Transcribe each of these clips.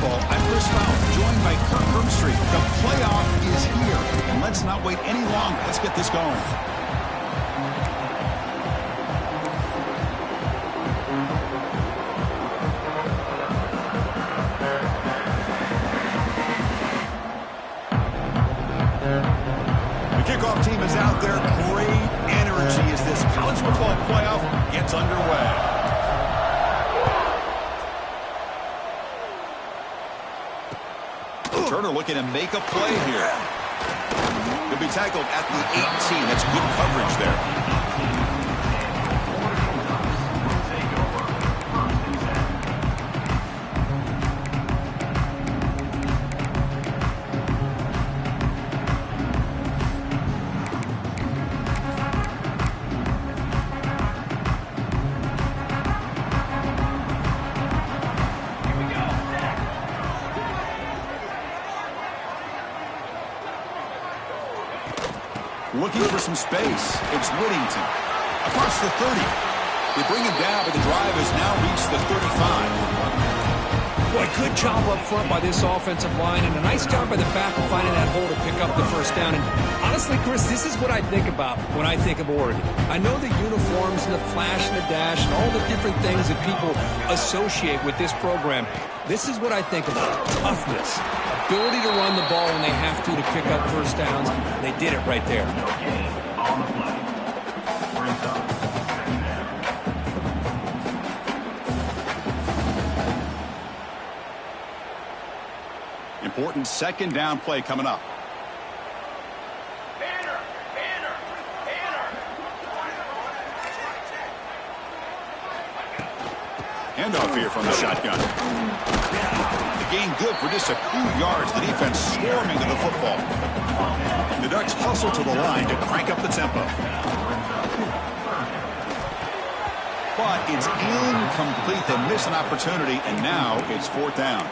football. I'm Chris Fowler, joined by Kirk Herbstreit. The playoff is here, and let's not wait any longer. Let's get this going. The kickoff team is out there. Great energy as this college football playoff gets underway. Turner looking to make a play here. He'll be tackled at the 18. That's good coverage there. Looking for some space. It's Whittington. Across the 30. They bring him down, but the drive has now reached the 35. Boy, good job up front by this offensive line, and a nice job by the back of finding that hole to pick up the first down. And honestly, Chris, this is what I think about when I think of Oregon. I know the uniforms and the flash and the dash and all the different things that people associate with this program. This is what I think about. Toughness. Ability to run the ball when they have to pick up first downs. They did it right there. Important second down play coming up. Handoff here from the shotgun. The gain good for just a few yards. The defense swarming to the football. The Ducks hustle to the line to crank up the tempo. But it's incomplete. They miss an opportunity, and now it's fourth down.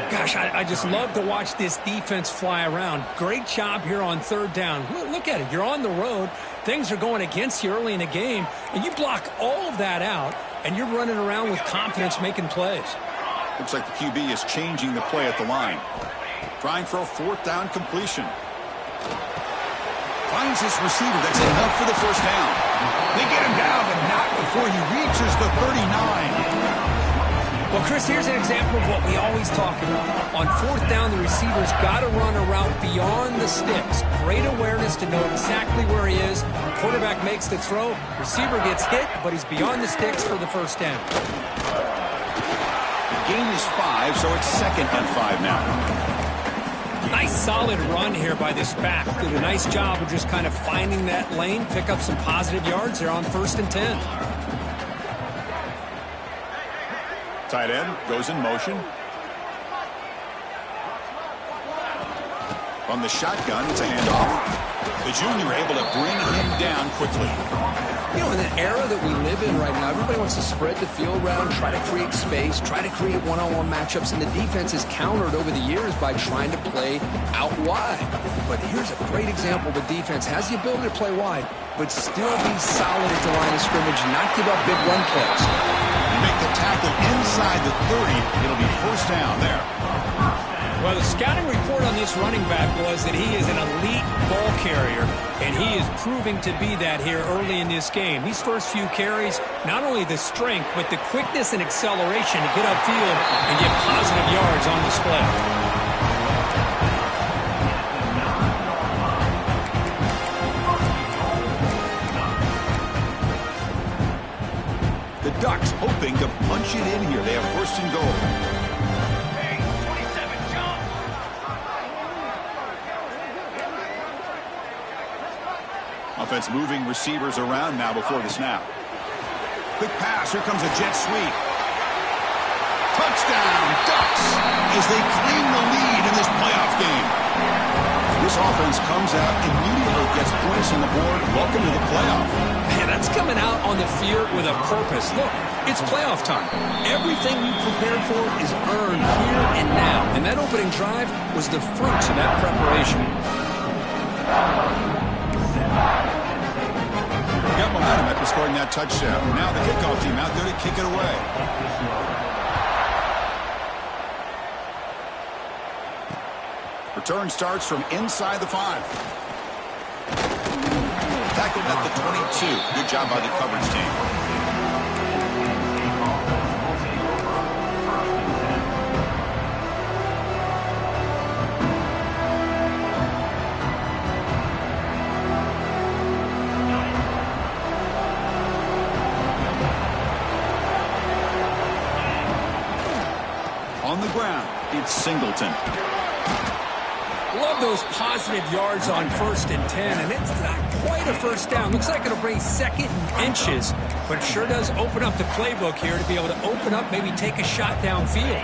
Gosh, I just love to watch this defense fly around. Great job here on third down. Look at it. You're on the road. Things are going against you early in the game, and you block all of that out, and you're running around with confidence making plays. Looks like the QB is changing the play at the line. Trying for a fourth down completion. Finds his receiver. That's enough for the first down. They get him down, but not before he reaches the 39. Well, Chris, here's an example of what we always talk about. On fourth down, the receiver's got to run a route beyond the sticks. Great awareness to know exactly where he is. Quarterback makes the throw. Receiver gets hit, but he's beyond the sticks for the first down. Gain is 5, so it's second and 5 now. Nice solid run here by this back. Did a nice job of just kind of finding that lane, pick up some positive yards there on 1st and 10. Tight end goes in motion. From the shotgun, it's a handoff. The junior able to bring him down quickly. You know, in an era that we live in right now, everybody wants to spread the field around, try to create space, try to create one-on-one matchups, and the defense is countered over the years by trying to play out wide. But here's a great example. The defense has the ability to play wide, but still be solid at the line of scrimmage and not give up big run plays. Make the tackle inside the 30. It'll be first down there. Well, the scouting report on this running back was that he is an elite ball carrier, and he is proving to be that here early in this game. These first few carries, not only the strength, but the quickness and acceleration to get upfield and get positive yards on display. The Ducks hoping to punch it in here. They have first and goal. Offense moving receivers around now before the snap. Quick pass. Here comes a jet sweep. Touchdown, Ducks, as they claim the lead in this playoff game. This offense comes out immediately, gets points on the board. Welcome to the playoff. Man, that's coming out on the field with a purpose. Look, it's playoff time. Everything you prepared for is earned here and now. And that opening drive was the fruits of that preparation. We got momentum after scoring that touchdown. Now the kickoff team out there to kick it away. Return starts from inside the 5. Tackled at the 22. Good job by the coverage team. On the ground, it's Singleton. Love those positive yards on 1st and 10, and it's not quite a first down. Looks like it'll bring 2nd and inches, but it sure does open up the playbook here to be able to open up, maybe take a shot downfield.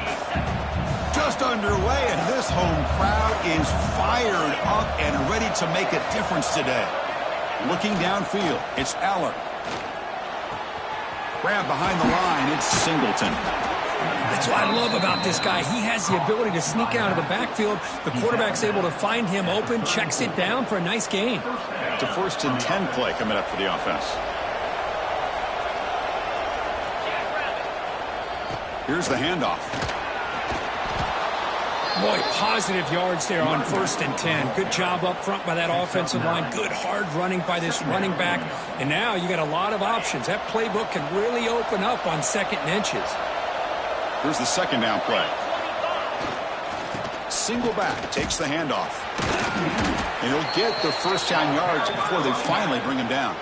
Just underway, and this home crowd is fired up and ready to make a difference today. Looking downfield, it's Aller. Grab behind the line, it's Singleton. That's what I love about this guy. He has the ability to sneak out of the backfield. The quarterback's able to find him open, checks it down for a nice gain. It's a 1st and 10 play coming up for the offense. Here's the handoff. Boy, positive yards there on 1st and 10. Good job up front by that offensive line. Good hard running by this running back. And now you got a lot of options. That playbook can really open up on 2nd and inches. Here's the 2nd down play. Single back, takes the handoff. And he'll get the 1st down yards before they finally bring him down.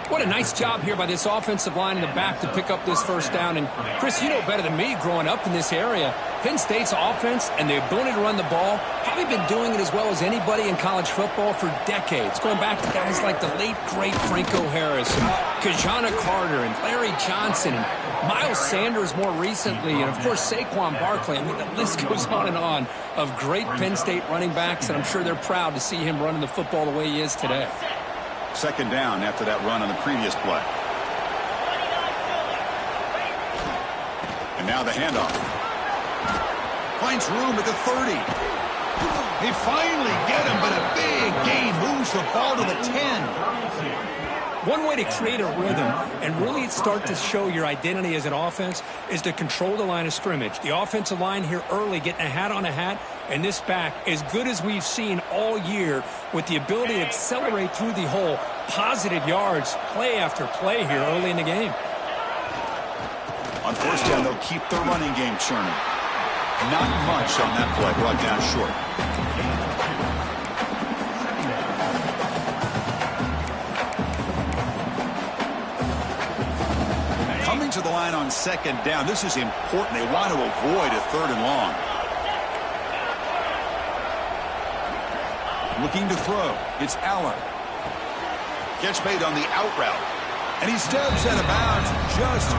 What a nice job here by this offensive line in the back to pick up this 1st down. And, Chris, you know better than me growing up in this area, Penn State's offense and the ability to run the ball, probably been doing it as well as anybody in college football for decades, going back to guys like the late, great Franco Harris, and Kajana Carter, and Larry Johnson, and Miles Sanders more recently, and, of course, Saquon Barkley. I mean, the list goes on and on of great Penn State running backs, and I'm sure they're proud to see him running the football the way he is today. 2nd down after that run on the previous play. And now the handoff. Finds room at the 30. They finally get him, but a big gain moves the ball to the 10. One way to create a rhythm and really start to show your identity as an offense is to control the line of scrimmage. The offensive line here early getting a hat on a hat, and this back as good as we've seen all year with the ability to accelerate through the hole. Positive yards, play after play here early in the game. On 1st down, they'll keep the running game churning. Not much on that play, brought down short. Coming to the line on 2nd down. This is important. They want to avoid a 3rd and long. Looking to throw. It's Aller. Catch made on the out route. And he steps out of bounds just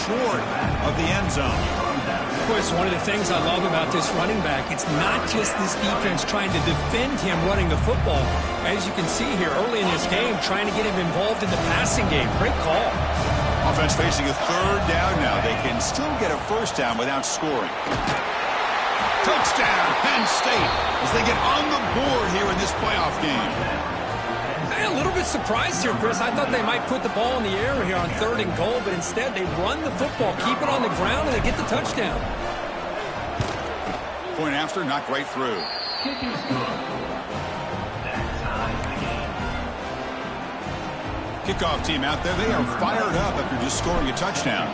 short of the end zone. Of course, one of the things I love about this running back, it's not just this defense trying to defend him running the football. As you can see here early in this game, trying to get him involved in the passing game. Great call. Offense facing a 3rd down now. They can still get a 1st down without scoring. Touchdown, Penn State, as they get on the board here in this playoff game. A little bit surprised here, Chris. I thought they might put the ball in the air here on 3rd and goal, but instead they run the football, keep it on the ground, and they get the touchdown. Point after, knocked right through. Kickoff team out there, they are fired up after just scoring a touchdown.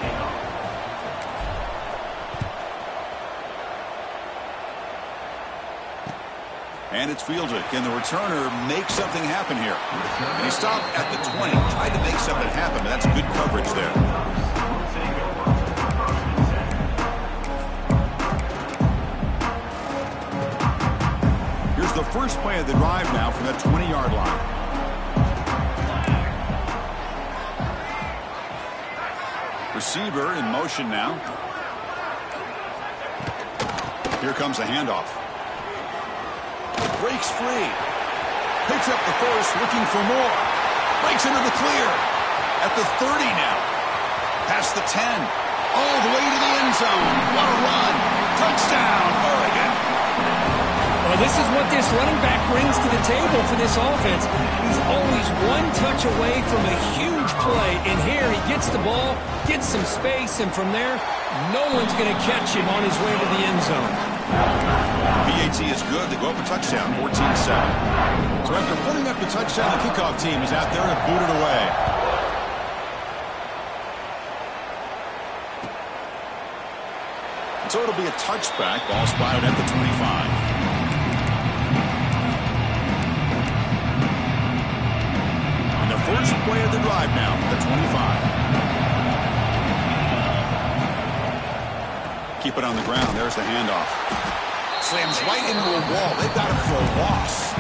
And it's fielded. Can the returner make something happen here? And he stopped at the 20. Tried to make something happen, but that's good coverage there. Here's the first play of the drive now from that 20-yard line. Receiver in motion now. Here comes a handoff. Breaks free. Picks up the first, looking for more. Breaks into the clear. At the 30 now. Past the 10. All the way to the end zone. What a run. Touchdown, Oregon. Well, This is what this running back brings to the table for this offense. He's always one touch away from a huge play. And here he gets the ball, gets some space, and from there, no one's going to catch him on his way to the end zone. PAT is good. They go up a touchdown, 14-7. So after putting up the touchdown, the kickoff team is out there to boot it away. So it'll be a touchback. Ball spotted at the 25. First play of the drive now, the 25. Keep it on the ground. There's the handoff. Slams right into a wall. They've got him for a loss.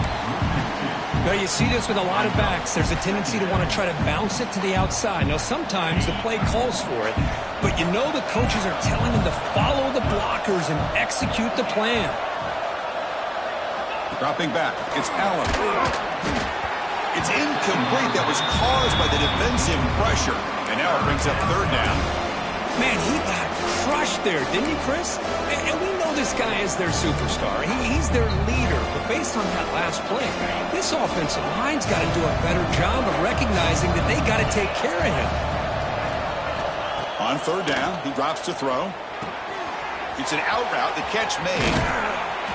Well, you see this with a lot of backs. There's a tendency to want to try to bounce it to the outside. Now, sometimes the play calls for it, but you know the coaches are telling them to follow the blockers and execute the plan. Dropping back. It's Allen. It's incomplete. That was caused by the defensive pressure. And now it brings up third down. Man, he got crushed there, didn't he, Chris? And we know this guy is their superstar. He's their leader. But based on that last play, this offensive line's got to do a better job of recognizing that they got to take care of him. On third down, he drops to throw. It's an out route. The catch made.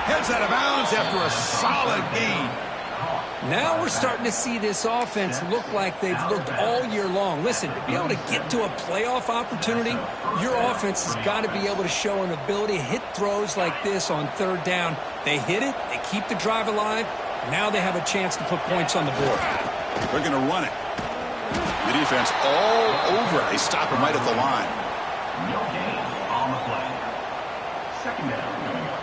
Heads out of bounds after a solid gain. Now we're starting to see this offense look like they've looked all year long. Listen, to be able to get to a playoff opportunity, your offense has got to be able to show an ability to hit throws like this on third down. They hit it, they keep the drive alive. Now they have a chance to put points on the board. They're going to run it. The defense all over it. They stop him right at the line. No gain on the play. Second down coming up.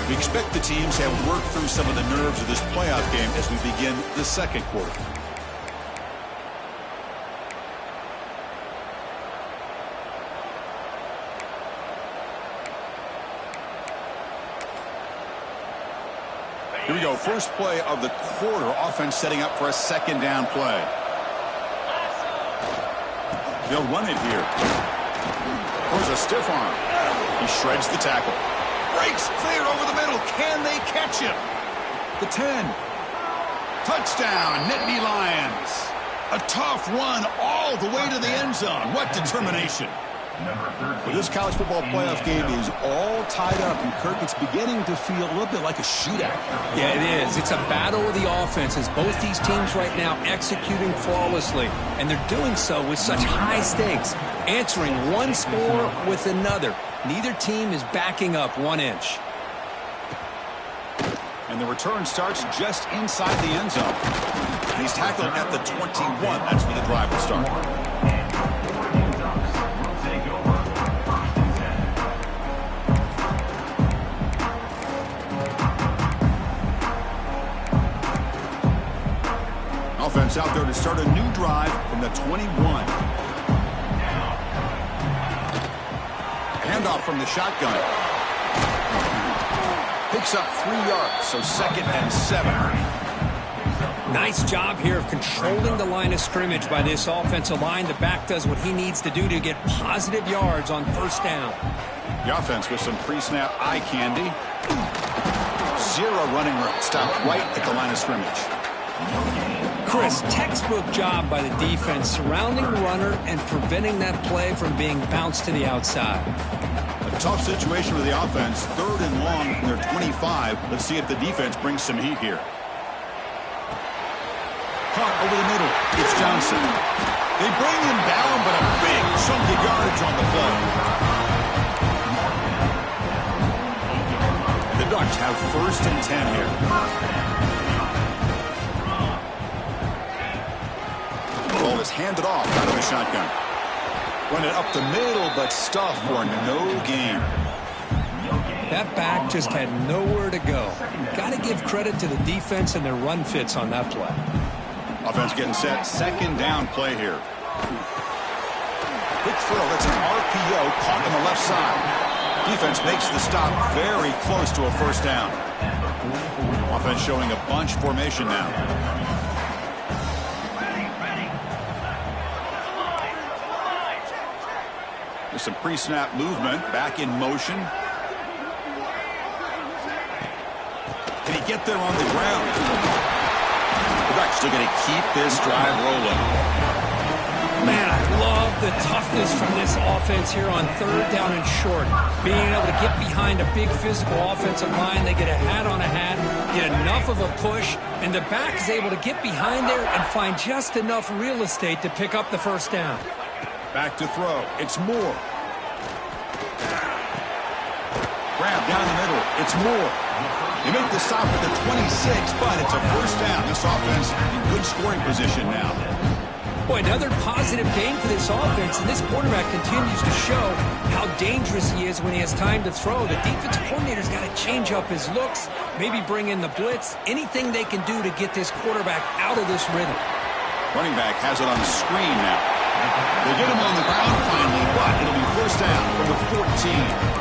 We expect the teams have worked through some of the nerves of this playoff game as we begin the second quarter. Here we go. First play of the quarter. Offense setting up for a second down play. They'll run it here. There's a stiff arm. He shreds the tackle. Breaks clear over the middle. Can they catch him? The 10. Touchdown, Nittany Lions. A tough run all the way to the end zone. What determination. Well, this college football playoff game is all tied up, and Kirk, it's beginning to feel a little bit like a shootout. Yeah, it is. It's a battle of the offenses. Both these teams right now executing flawlessly, and they're doing so with such high stakes, answering one score with another. Neither team is backing up 1 inch. And the return starts just inside the end zone. And he's tackled at the 21. That's where the drive will start. Offense out there to start a new drive from the 21. Handoff from the shotgun. Picks up 3 yards, so 2nd and 7. Nice job here of controlling the line of scrimmage by this offensive line. The back does what he needs to do to get positive yards on first down. The offense with some pre-snap eye candy. 0 running room. Stopped right at the line of scrimmage. Chris, textbook job by the defense surrounding the runner and preventing that play from being bounced to the outside. A tough situation with the offense. 3rd and long from their 25. Let's see if the defense brings some heat here. Caught over the middle. It's Johnson. They bring him down, but a big chunk of yardage on the play. The Ducks have 1st and 10 here. Ball is handed off out of the shotgun. Run it up the middle, but stuffed for no gain. That back just had nowhere to go. Got to give credit to the defense and their run fits on that play. Offense getting set. 2nd down play here. Quick throw. That's an RPO caught on the left side. Defense makes the stop very close to a 1st down. Offense showing a bunch formation now. There's some pre-snap movement, back in motion. Can he get there on the ground? Quarterback's still going to keep this drive rolling. Man, I love the toughness from this offense here on third down and short. Being able to get behind a big physical offensive line. They get a hat on a hat, get enough of a push, and the back is able to get behind there and find just enough real estate to pick up the first down. Back to throw. It's Moore. Grab down the middle. It's Moore. They make the stop at the 26, but it's a first down. This offense in good scoring position now. Boy, another positive game for this offense, and this quarterback continues to show how dangerous he is when he has time to throw. The defensive coordinator's got to change up his looks, maybe bring in the blitz, anything they can do to get this quarterback out of this rhythm. Running back has it on the screen now. They get him on the ground finally, but it'll be first down from the 14.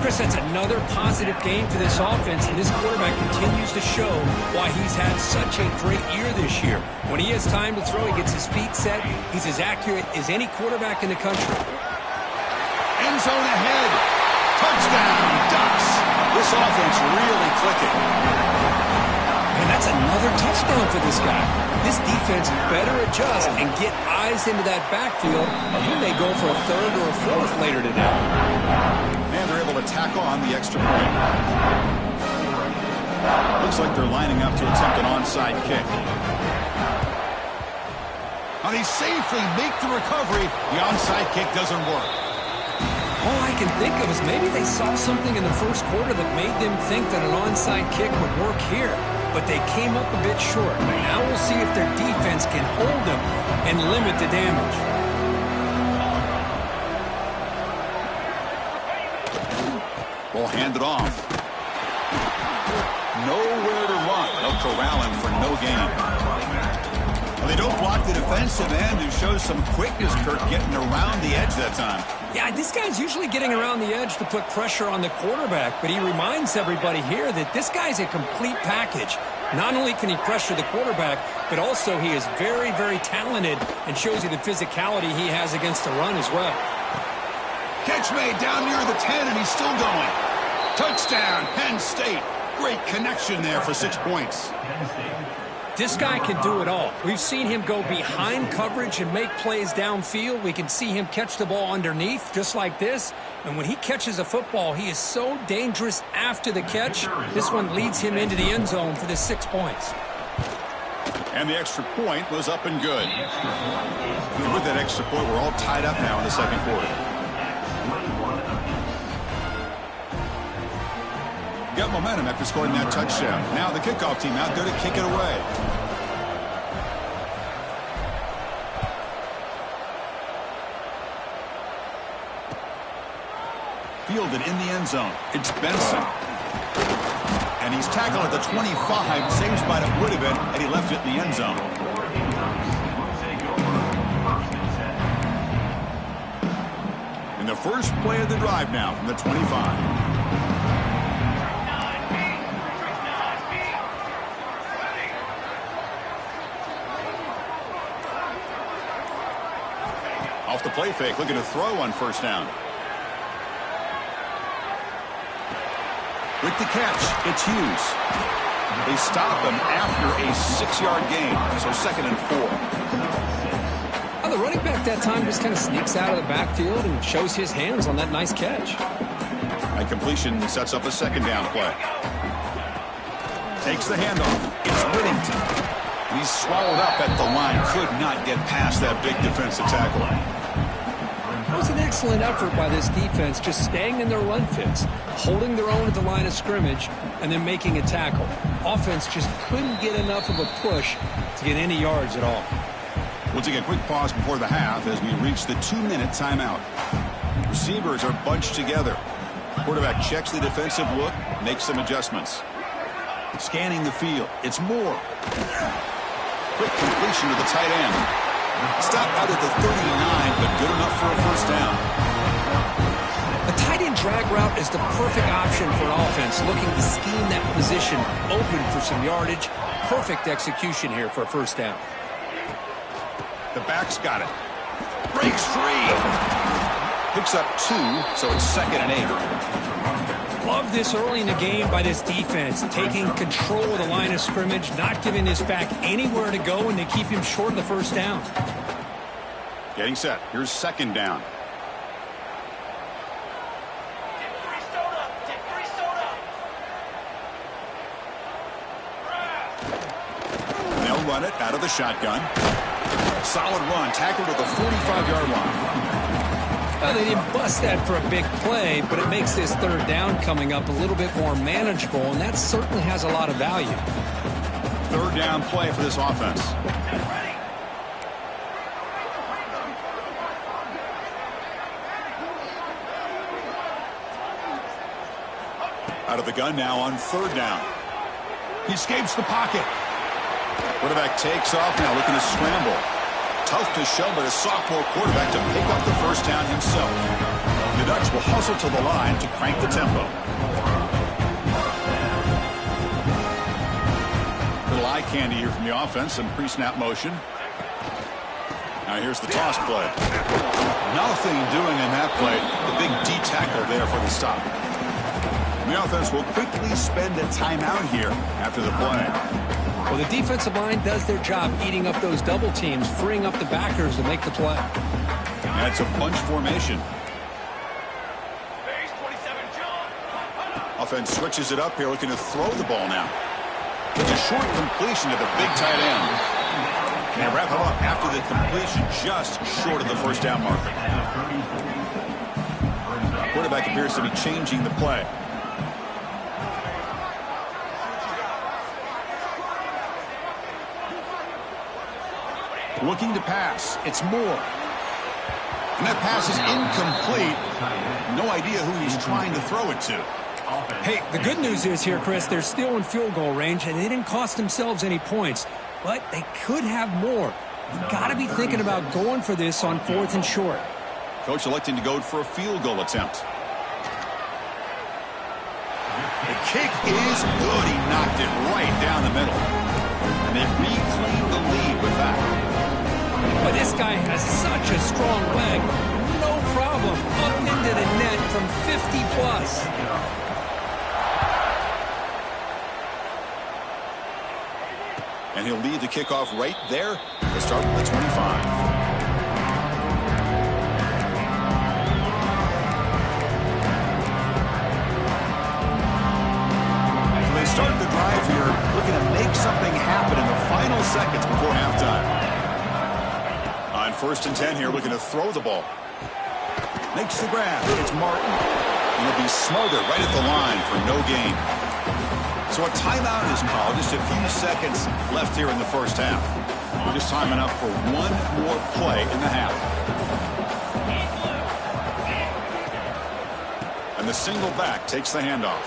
Chris, that's another positive game for this offense, and this quarterback continues to show why he's had such a great year this year. When he has time to throw, he gets his feet set. He's as accurate as any quarterback in the country. End zone ahead. Touchdown, Ducks. This offense really clicking. And that's another touchdown for this guy. This defense better adjust and get eyes into that backfield, or he may go for a third or a fourth later today. And they're able to tack on the extra point. Looks like they're lining up to attempt an onside kick. Now they safely make the recovery. The onside kick doesn't work. All I can think of is maybe they saw something in the first quarter that made them think that an onside kick would work here. But they came up a bit short. Now we'll see if their defense can hold them and limit the damage. Ball handed off. Nowhere to run. They'll corral him for no gain. Well, they don't block the defensive end, who shows some quickness, Kirk, getting around the edge that time. Yeah, this guy's usually getting around the edge to put pressure on the quarterback, but he reminds everybody here that this guy's a complete package. Not only can he pressure the quarterback, but also he is very, very talented and shows you the physicality he has against the run as well. Catch made down near the 10, and he's still going. Touchdown, Penn State. Great connection there for 6 points. This guy can do it all. We've seen him go behind coverage and make plays downfield. We can see him catch the ball underneath just like this. And when he catches a football, he is so dangerous after the catch. This one leads him into the end zone for the 6 points. And the extra point was up and good. And with that extra point, we're all tied up now in the second quarter. Got momentum after scoring that touchdown. Now the kickoff team out there to kick it away. Fielded in the end zone. It's Benson. And he's tackled at the 25. Same spot it would have been had he left it in the end zone. In the first play of the drive now from the 25. Off the play fake, looking to throw on first down. With the catch, it's Hughes. They stop him after a 6-yard gain, so 2nd and 4. Well, the running back that time just kind of sneaks out of the backfield and shows his hands on that nice catch. And completion sets up a 2nd down play. Takes the handoff. It's Whittington. He's swallowed up at the line. Could not get past that big defensive tackle. That was an excellent effort by this defense, just staying in their run fits, holding their own at the line of scrimmage, and then making a tackle. Offense just couldn't get enough of a push to get any yards at all. We'll take a quick pause before the half as we reach the 2-minute timeout. Receivers are bunched together. Quarterback checks the defensive look, makes some adjustments. Scanning the field. It's Moore. Quick completion to the tight end. Stop out at the 39, but good enough for a first down. A tight end drag route is the perfect option for an offense looking to scheme that position open for some yardage. Perfect execution here for a first down. The back's got it. Breaks free. Picks up 2, so it's 2nd and 8. Love this early in the game by this defense, taking control of the line of scrimmage, not giving this back anywhere to go, and they keep him short of the first down. Getting set. Here's 2nd down. They'll run it out of the shotgun. Solid run, tackled at the 45-yard line. Well, they didn't bust that for a big play, but it makes this 3rd down coming up a little bit more manageable, and that certainly has a lot of value. 3rd down play for this offense. Out of the gun now on 3rd down. He escapes the pocket. Quarterback takes off now, looking to scramble. Tough to show, but a sophomore quarterback to pick up the 1st down himself. The Ducks will hustle to the line to crank the tempo. Little eye candy here from the offense, some pre-snap motion. Now here's the toss play. Nothing doing in that play. The big D tackle there for the stop. The offense will quickly spend a timeout here after the play. Well, the defensive line does their job eating up those double teams, freeing up the backers to make the play. That's a bunch formation. Offense switches it up here, looking to throw the ball now. It's a short completion to the big tight end. They wrap it up after the completion, just short of the 1st down marker. Quarterback appears to be changing the play. Looking to pass. It's Moore. And that pass is incomplete. No idea who he's trying to throw it to. Hey, the good news is here, Chris, they're still in field goal range, and they didn't cost themselves any points. But they could have more. You've got to be thinking about going for this on 4th and short. Coach electing to go for a field goal attempt. The kick is good. He knocked it right down the middle. And they reclaimed the lead with that. But this guy has such a strong leg. No problem. Up into the net from 50-plus. And he'll lead the kickoff right there to start with the 25. So they start the drive here, looking to make something happen in the final seconds before halftime. On 1st and 10 here, looking to throw the ball. Makes the grab. It's Martin. And he'll be smothered right at the line for no gain. So a timeout is called. Just a few seconds left here in the 1st half. We're just timing up for one more play in the half. And the single back takes the handoff.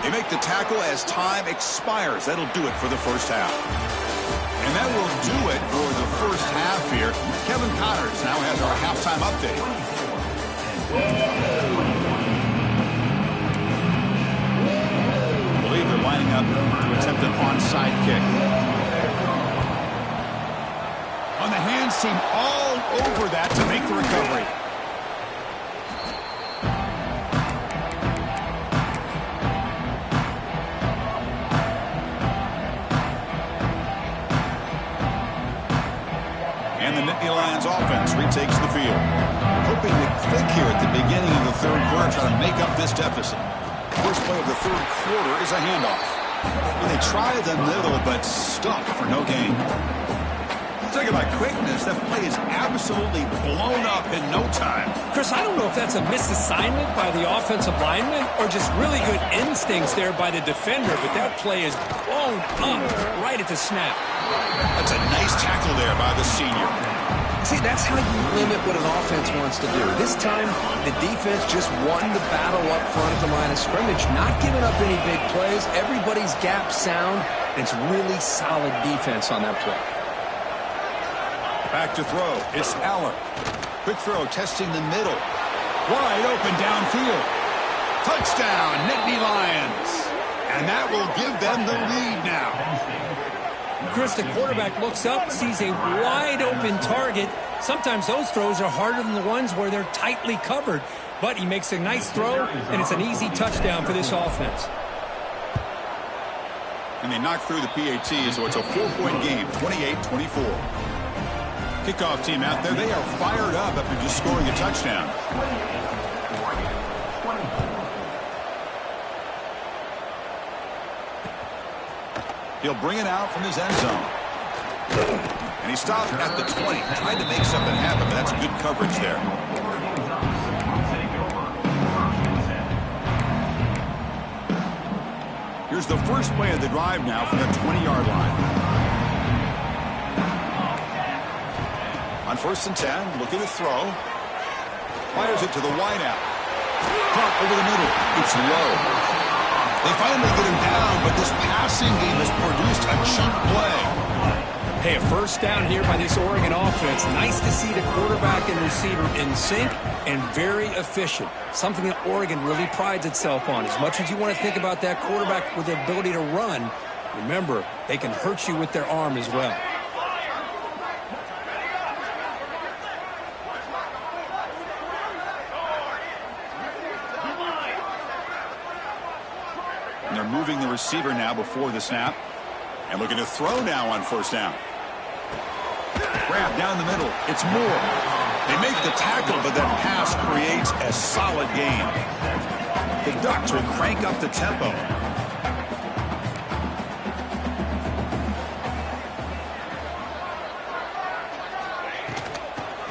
They make the tackle as time expires. That'll do it for the 1st half. And that will do it for the 1st half here. Kevin Connors now has our halftime update. I believe they're lining up to attempt an onside kick. On the hands team all over that to make the recovery. And the Nittany Lions offense retakes the field. Hoping to click here at the beginning of the 3rd quarter, try to make up this deficit. First play of the 3rd quarter is a handoff. Well, they try the middle, but stuck for no gain. Talking about quickness, that play is absolutely blown up in no time. Chris, I don't know if that's a misassignment by the offensive lineman or just really good instincts there by the defender, but that play is blown up right at the snap. That's a nice tackle there by the senior. See, that's how you limit what an offense wants to do. This time, the defense just won the battle up front at the line of scrimmage, not giving up any big plays. Everybody's gap sound, and it's really solid defense on that play. Back to throw. It's Allen. Quick throw, testing the middle. Wide open downfield. Touchdown, Nittany Lions. And that will give them the lead now. Chris, the quarterback looks up, sees a wide-open target. Sometimes those throws are harder than the ones where they're tightly covered. But he makes a nice throw, and it's an easy touchdown for this offense. And they knock through the PAT, so it's a 4-point game, 28-24. Kickoff team out there, they are fired up after just scoring a touchdown. He'll bring it out from his end zone. And he stopped at the 20, trying to make something happen, but that's good coverage there. Here's the first play of the drive now from the 20-yard line. On 1st and 10, looking to throw. Fires it to the wideout. Caught over the middle. It's low. They finally get him down, but this passing game has produced a chunk play. Hey, a first down here by this Oregon offense. Nice to see the quarterback and receiver in sync and very efficient. Something that Oregon really prides itself on. As much as you want to think about that quarterback with the ability to run, remember, they can hurt you with their arm as well. And they're moving the receiver now before the snap. And looking to throw now on 1st down. Grab down the middle. It's Moore. They make the tackle, but that pass creates a solid gain. The Ducks will crank up the tempo.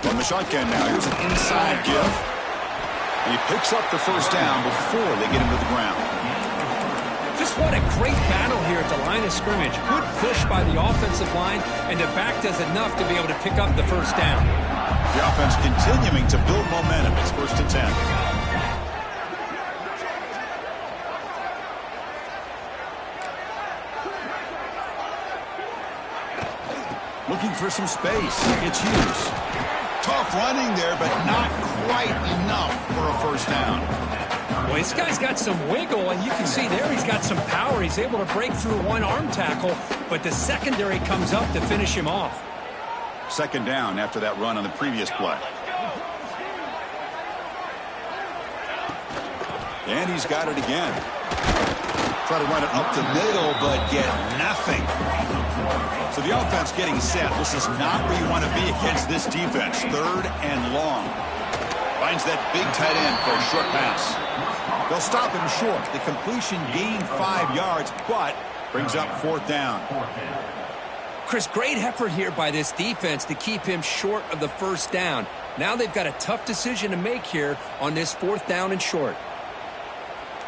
On the shotgun now, here's an inside give. And he picks up the 1st down before they get him to the ground. Just what a great battle here at the line of scrimmage. Good push by the offensive line, and the back does enough to be able to pick up the 1st down. The offense continuing to build momentum. It's 1st and 10. Looking for some space. It's Hughes. Tough running there, but not quite enough for a 1st down. Well, this guy's got some wiggle, and you can see there he's got some power. He's able to break through one arm tackle, but the secondary comes up to finish him off. 2nd down after that run on the previous play. And he's got it again. Try to run it up the middle, but get nothing. So the offense getting set. This is not where you want to be against this defense. 3rd and long. Finds that big tight end for a short pass. They'll stop him short. The completion gained 5 yards, but brings up 4th down. Chris, great effort here by this defense to keep him short of the 1st down. Now they've got a tough decision to make here on this 4th down and short.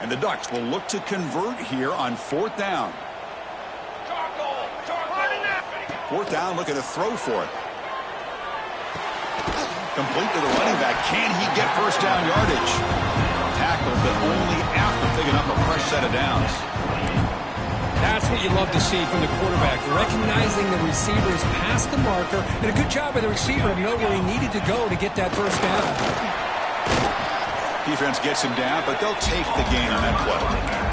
And the Ducks will look to convert here on 4th down. 4th down, looking to throw for it. Complete to the running back. Can he get 1st down yardage? Tackled, but only after picking up a fresh set of downs. That's what you love to see from the quarterback. Recognizing the receivers past the marker, and a good job by the receiver to know where he needed to go to get that 1st down. Defense gets him down, but they'll take the gain on that play.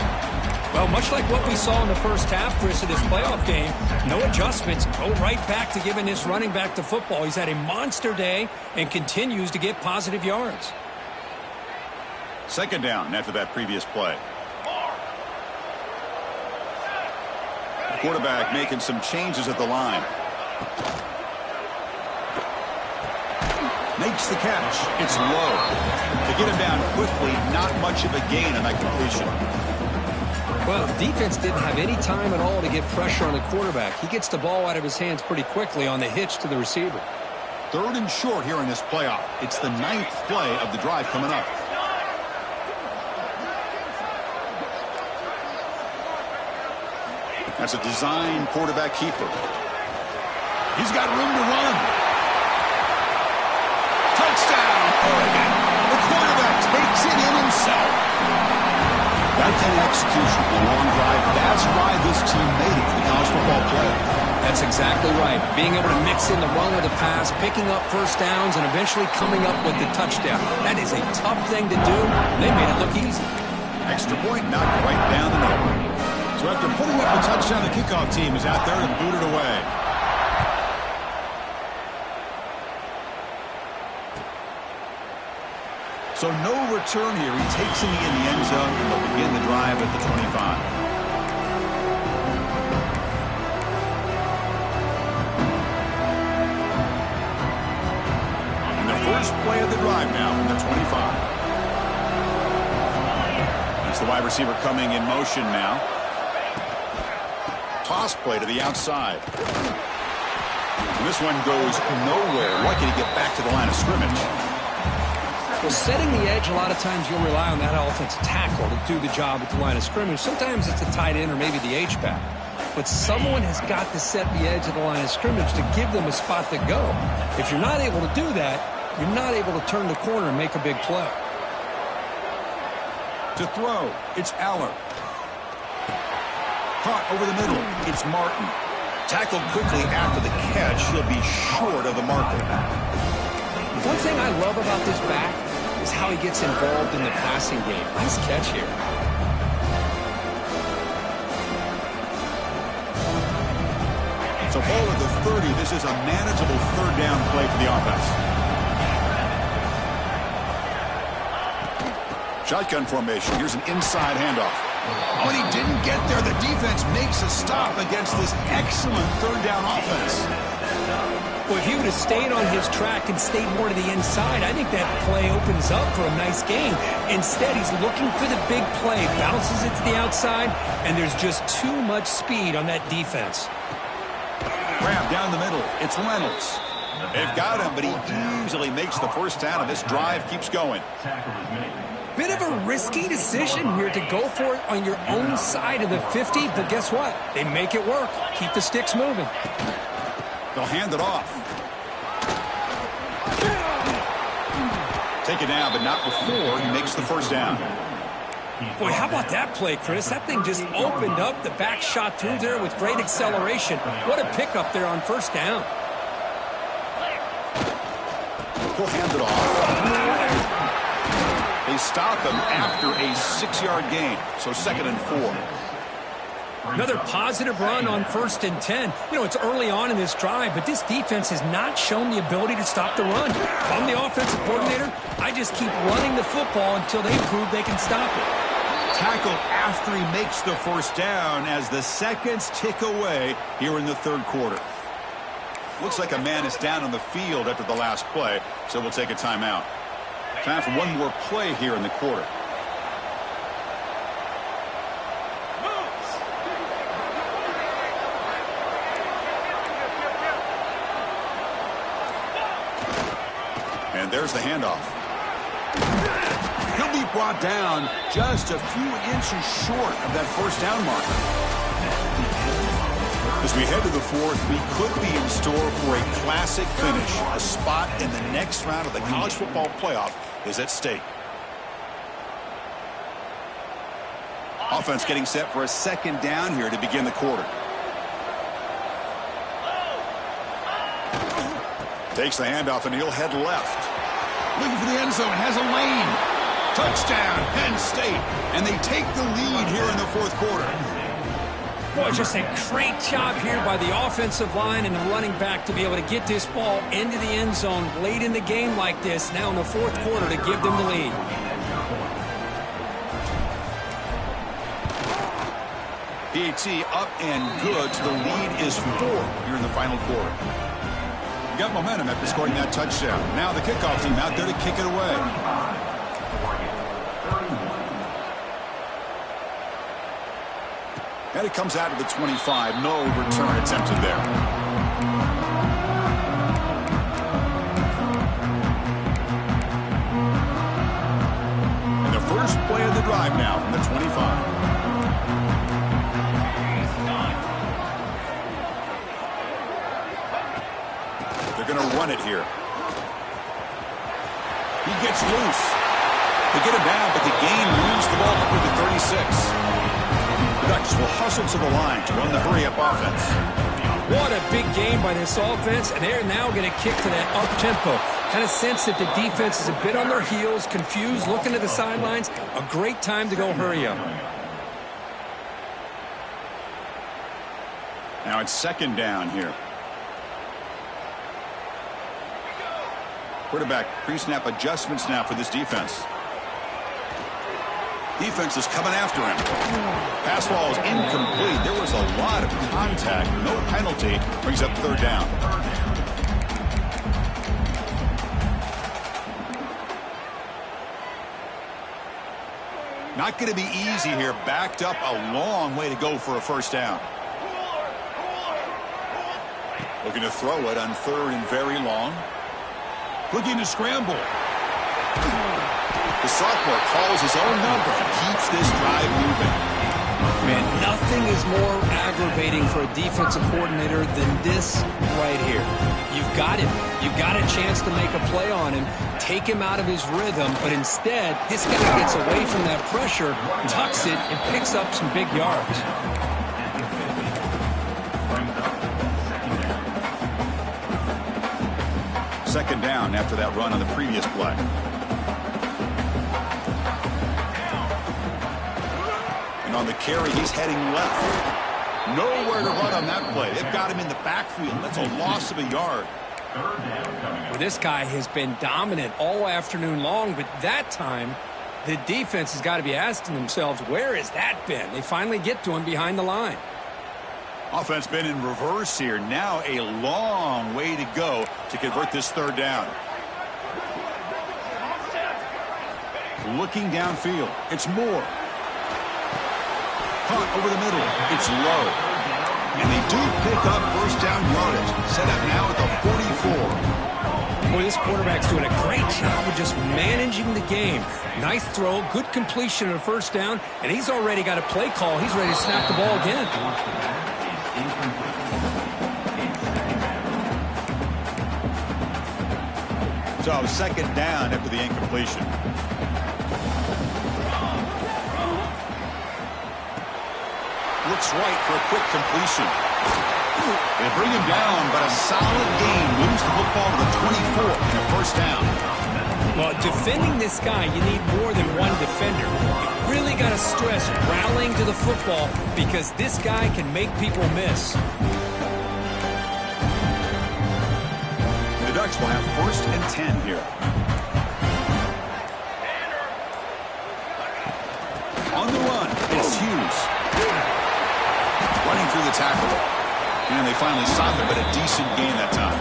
Well, much like what we saw in the 1st half, Chris, of this playoff game, no adjustments. Go right back to giving this running back the football. He's had a monster day and continues to get positive yards. 2nd down after that previous play. The quarterback making some changes at the line. Makes the catch. It's low. To get him down quickly, not much of a gain on that completion. Well, the defense didn't have any time at all to get pressure on the quarterback. He gets the ball out of his hands pretty quickly on the hitch to the receiver. 3rd and short here in this playoff. It's the 9th play of the drive coming up. That's a design quarterback keeper. He's got room to run. Touchdown, Oregon. The quarterback takes it in himself. That kind of execution, a long drive. That's why this team made it to the college football playoff. That's exactly right. Being able to mix in the run with the pass, picking up 1st downs, and eventually coming up with the touchdown. That is a tough thing to do. They made it look easy. Extra point knocked right down the middle. So after putting up a touchdown, the kickoff team is out there to boot it away. So no return here. He takes him in the end zone, and they'll begin the drive at the 25. First play of the drive now from the 25. That's the wide receiver coming in motion now. Toss play to the outside. And this one goes nowhere. Lucky to get back to the line of scrimmage. Well, setting the edge, a lot of times you'll rely on that offensive tackle to do the job at the line of scrimmage. Sometimes it's a tight end or maybe the H-back. But someone has got to set the edge of the line of scrimmage to give them a spot to go. If you're not able to do that, you're not able to turn the corner and make a big play. To throw, it's Aller. Caught over the middle, it's Martin. Tackled quickly after the catch, he'll be short of the marker. One thing I love about this back is how he gets involved in the passing game. Nice catch here. So ball at the 30, this is a manageable third down play for the offense. Shotgun formation. Here's an inside handoff. Oh, and he didn't get there. The defense makes a stop against this excellent third down offense. Well, if he would have stayed on his track and stayed more to the inside, I think that play opens up for a nice game. Instead, he's looking for the big play, bounces it to the outside, and there's just too much speed on that defense. Grab down the middle. It's Reynolds. They've got him, but he easily makes the first down, and this drive keeps going. Bit of a risky decision here to go for it on your own side of the 50, but guess what? They make it work. Keep the sticks moving. They'll hand it off. Take it down, but not before he makes the first down. Boy, how about that play, Chris? That thing just opened up. The back shot through there with great acceleration. What a pickup there on first down. He'll hand it off. They stop him after a 6-yard gain, so 2nd and 4. Another positive run on 1st and 10. You know, it's early on in this drive, but this defense has not shown the ability to stop the run. If I'm the offensive coordinator, I just keep running the football until they prove they can stop it. Tackled after he makes the first down as the seconds tick away here in the third quarter. Looks like a man is down on the field after the last play, so we'll take a timeout. Time for one more play here in the quarter. And there's the handoff. He'll be brought down just a few inches short of that first down marker. As we head to the fourth, we could be in store for a classic finish. A spot in the next round of the college football playoff is at stake. Offense getting set for a second down here to begin the quarter. Takes the handoff and he'll head left. Looking for the end zone, has a lane. Touchdown, Penn State. And they take the lead here in the fourth quarter. Boy, just a great job here by the offensive line and the running back to be able to get this ball into the end zone late in the game like this, now in the fourth quarter, to give them the lead. PAT up and good, so the lead is 4 here in the final quarter. We got momentum after scoring that touchdown. Now the kickoff team out there to kick it away. And it comes out of the 25. No return attempted there. And the first play of the drive now from the 25. They're going to run it here. He gets loose. They get him down, but the gain moves the ball up to the 36. The Ducks will hustle to the line to run the hurry-up offense. What a big game by this offense, and they're now going to kick to that up-tempo. Kind of sense that the defense is a bit on their heels, confused, looking to the sidelines. A great time to go hurry up. Now it's second down here. Quarterback pre-snap adjustments now for this defense. Defense is coming after him. Pass ball is incomplete. There was a lot of contact. No penalty. Brings up third down. Not going to be easy here. Backed up a long way to go for a first down. Looking to throw it on third and very long. Looking to scramble. The sophomore calls his own number and keeps this drive moving. Man, nothing is more aggravating for a defensive coordinator than this right here. You've got him. You've got a chance to make a play on him, take him out of his rhythm, but instead, this guy gets away from that pressure, tucks it, and picks up some big yards. Second down after that run on the previous play. And on the carry, he's heading left. Nowhere to run on that play. They've got him in the backfield. That's a loss of a yard. Well, this guy has been dominant all afternoon long, but that time, the defense has got to be asking themselves, where has that been? They finally get to him behind the line. Offense been in reverse here. Now a long way to go to convert this third down. Looking downfield. It's Moore. Caught over the middle. It's low. And they do pick up first down yardage. Set up now at the 44. Boy, this quarterback's doing a great job of just managing the game. Nice throw, good completion of the first down, and he's already got a play call. He's ready to snap the ball again. So second down after the incompletion. Looks right for a quick completion. They bring him down, but a solid gain moves the football to the 24 and a first down. Well, defending this guy, you need more than one defender. You really got to stress rallying to the football because this guy can make people miss. The Ducks will have first and 10 here. On the run, it's Hughes. Running through the tackle. And they finally stop it, but a decent gain that time.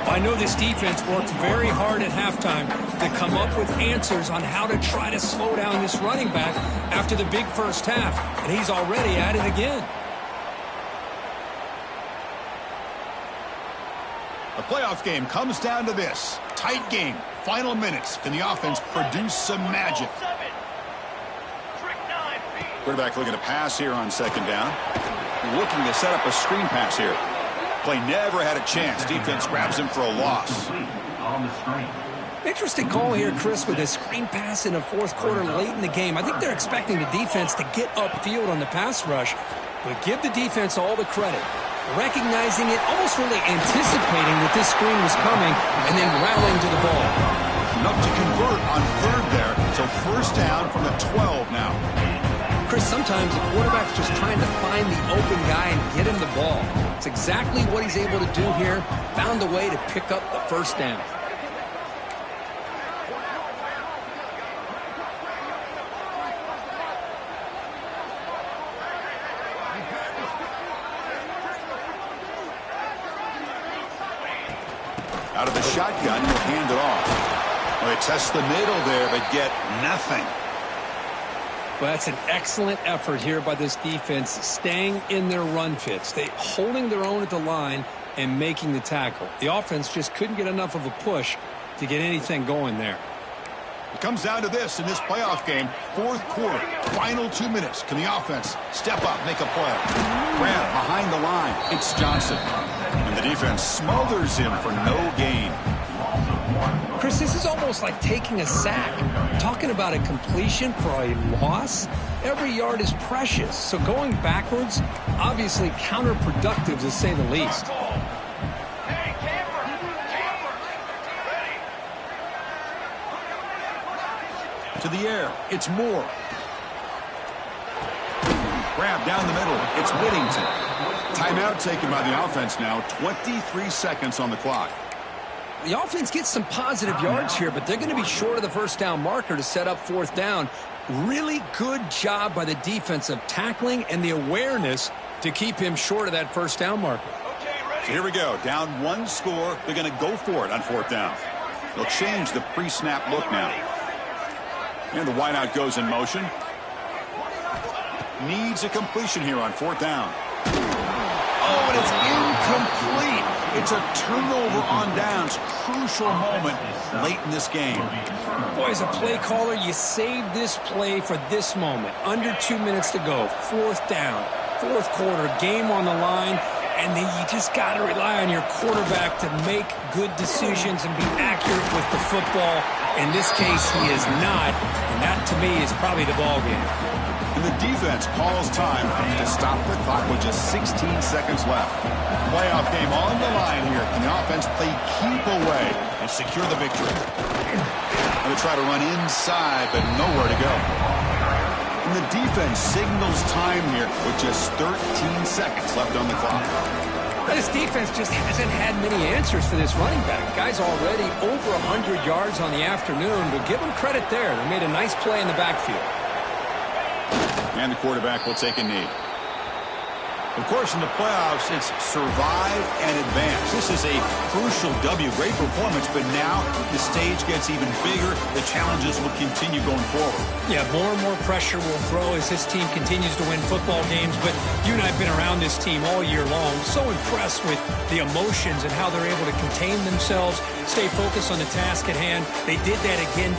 I know this defense worked very hard at halftime to come up with answers on how to try to slow down this running back after the big first half, and he's already at it again. The playoff game comes down to this. Tight game. Final minutes. Can the offense produce some magic? Quarterback looking to pass here on second down. Looking to set up a screen pass here. Play never had a chance. Defense grabs him for a loss. Interesting call here, Chris, with a screen pass in the fourth quarter late in the game. I think they're expecting the defense to get upfield on the pass rush, but give the defense all the credit. Recognizing it, almost really anticipating that this screen was coming, and then rallying to the ball. Enough to convert on third there, so first down from the 12 now. Chris, sometimes the quarterback's just trying to find the open guy and get him the ball. It's exactly what he's able to do here. Found a way to pick up the first down. Out of the shotgun, he'll hand it off. Well, they test the middle there, but get nothing. Well, that's an excellent effort here by this defense, staying in their run fits. They holding their own at the line and making the tackle. The offense just couldn't get enough of a push to get anything going there. It comes down to this in this playoff game. Fourth quarter, final 2 minutes. Can the offense step up, make a play? Grab behind the line. It's Johnson. And the defense smothers him for no gain. Chris, this is almost like taking a sack. Talking about a completion for a loss, every yard is precious. So going backwards, obviously counterproductive to say the least. To the air, it's Moore. Grab down the middle, it's Whittington. Timeout taken by the offense now. 23 seconds on the clock. The offense gets some positive yards here, but they're going to be short of the first down marker to set up fourth down. Really good job by the defense of tackling and the awareness to keep him short of that first down marker. So here we go. Down one score. They're going to go for it on fourth down. They'll change the pre-snap look now. And the wideout goes in motion. Needs a completion here on fourth down. Oh, and it's incomplete. It's a turnover on downs. Crucial moment late in this game. Boy, as a play caller, you save this play for this moment. Under 2 minutes to go. Fourth down. Fourth quarter. Game on the line. And then you just got to rely on your quarterback to make good decisions and be accurate with the football. In this case, he is not. And that, to me, is probably the ball game. And the defense calls time to stop the clock with just 16 seconds left. Playoff game on the line here. Can the offense play keep away and secure the victory? Going to try to run inside, but nowhere to go. And the defense signals time here with just 13 seconds left on the clock. This defense just hasn't had many answers for this running back. Guy's already over 100 yards on the afternoon, but give him credit there. They made a nice play in the backfield. And the quarterback will take a knee. Of course, in the playoffs, it's survive and advance. This is a crucial W. Great performance, but now the stage gets even bigger. The challenges will continue going forward. Yeah, more and more pressure will grow as this team continues to win football games. But you and I have been around this team all year long. So impressed with the emotions and how they're able to contain themselves, stay focused on the task at hand. They did that again